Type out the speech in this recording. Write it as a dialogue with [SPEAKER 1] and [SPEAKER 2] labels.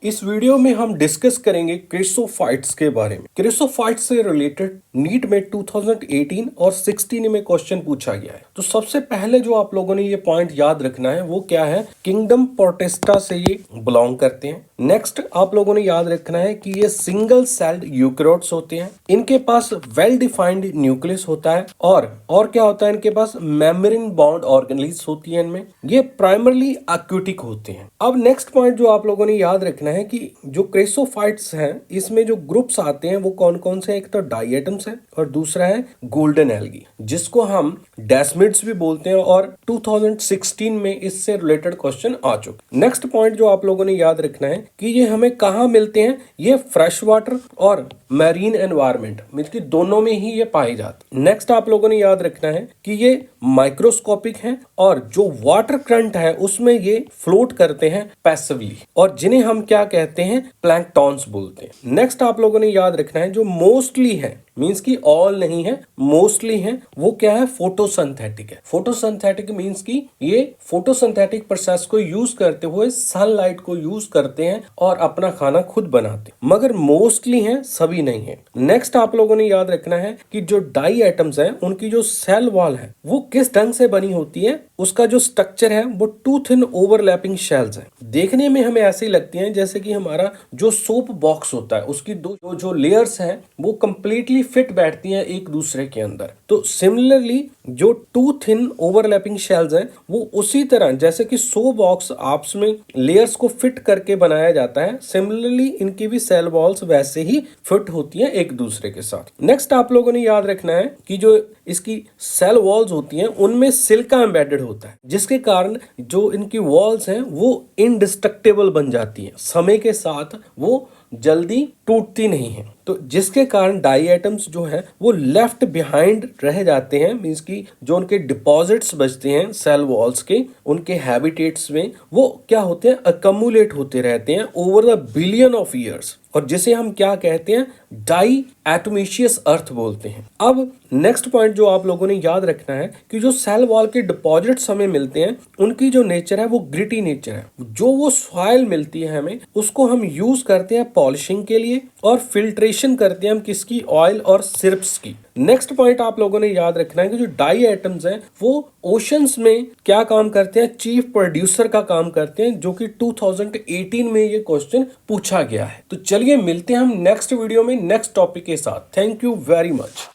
[SPEAKER 1] इस वीडियो में हम डिस्कस करेंगे क्रेसोफाइट्स के बारे में। क्रेसोफाइट्स से रिलेटेड नीट में 2018 और 16 में क्वेश्चन पूछा गया है। तो सबसे पहले जो आप लोगों ने ये पॉइंट याद रखना है वो क्या है, किंगडम प्रोटिस्टा से ये बिलोंग करते हैं। नेक्स्ट आप लोगों ने याद रखना है कि ये सिंगल सेल्ड यूकैरियोट्स होते हैं। इनके पास वेल डिफाइंड न्यूक्लियस होता है और क्या होता है, इनके पास मेम्ब्रेन बाउंड ऑर्गेनेल्स होती है। इनमें ये प्राइमरली एक्वेटिक होते हैं। अब नेक्स्ट पॉइंट जो आप लोगों ने याद रखना है कि जो क्रेसोफाइट्स हैं इसमें जो ग्रुप्स आते हैं वो कौन कौन से हैं। एक तो डाइएटम्स है और दूसरा है गोल्डन एल्गी, जिसको हम डेस्मिड्स भी बोलते हैं, और 2016 में इससे रिलेटेड क्वेश्चन आ चुके। नेक्स्ट पॉइंट जो आप लोगों ने याद रखना है कि ये हमें कहाँ मिलते हैं, ये फ्रेश वाटर और मैरीन एनवायरनमेंट मींस कि दोनों में ही ये पाए जाते हैं। नेक्स्ट आप लोगों ने याद रखना है कि ये माइक्रोस्कोपिक हैं और जो वाटर करंट है उसमें ये फ्लोट करते हैं पैसिवली, और जिन्हें हम क्या कहते हैं, प्लैंकटॉन्स बोलते हैं। नेक्स्ट आप लोगों ने याद रखना है जो मोस्टली है मींस कि ऑल नहीं है, मोस्टली है, वो क्या है, फोटोसिंथेटिक है। फोटोसिंथेटिक मींस कि ये फोटोसिंथेटिक प्रोसेस को यूज करते हुए सनलाइट को यूज करते हैं और अपना खाना खुद बनाते हैं, मगर मोस्टली हैं, सभी नहीं है। नेक्स्ट आप लोगों ने याद रखना है कि जो डाई एटम्स हैं उनकी जो सेल वॉल है वो किस ढंग से बनी होती है, उसका जो स्ट्रक्चर है वो टू थिन ओवरलैपिंग शेल्स है। देखने में हमें ऐसी लगती हैं जैसे कि हमारा जो सोप बॉक्स होता है उसकी दो जो लेयर्स हैं वो कंप्लीटली फिट बैठती हैं एक दूसरे के अंदर। तो सिमिलरली जो टू थिन ओवरलैपिंग शेल्स हैं वो उसी तरह जैसे कि सोप बॉक्स आपस में लेयर्स को फिट करके बनाया जाता है, सिमिलरली इनकी भी सेल वॉल्स वैसे ही फिट होती हैं एक दूसरे के साथ। नेक्स्ट आप लोगों ने याद रखना है कि जो इसकी सेल वॉल्स होती हैं उनमें सिलिका एम्बेडेड होता है, जिसके कारण जो इनकी वॉल्स हैं वो इनडिस्ट्रक्टेबल बन जाती हैं, समय के साथ वो जल्दी टूटती नहीं है। तो जिसके कारण डाई एटम्स जो है वो लेफ्ट बिहाइंड रह जाते हैं, मींस कि जो उनके डिपॉजिट्स बचते हैं सेल वॉल्स के, उनके हैबिटेट्स में वो क्या होते हैं, अकम्युलेट होते रहते हैं over the billion of years, और जिसे हम क्या कहते हैं, डाई एटोमेशियस अर्थ बोलते हैं। अब नेक्स्ट पॉइंट जो आप लोगों ने याद रखना है कि जो सेल वॉल के डिपॉजिट्स हमें मिलते हैं उनकी जो नेचर है वो ग्रिटी नेचर है। जो वो सॉइल मिलती है हमें उसको हम यूज करते हैं पॉलिशिंग के लिए और फिल्ट्रेशन करते हैं हम किसकी, ऑयल और सिरप्स की। नेक्स्ट पॉइंट आप लोगों ने याद रखना है कि जो डाई एटम्स हैं वो ओशंस में क्या काम करते हैं, चीफ प्रोड्यूसर का काम करते हैं, जो कि 2018 में ये क्वेश्चन पूछा गया है। तो चलिए मिलते हैं हम नेक्स्ट वीडियो में नेक्स्ट टॉपिक के साथ। Thank you very much.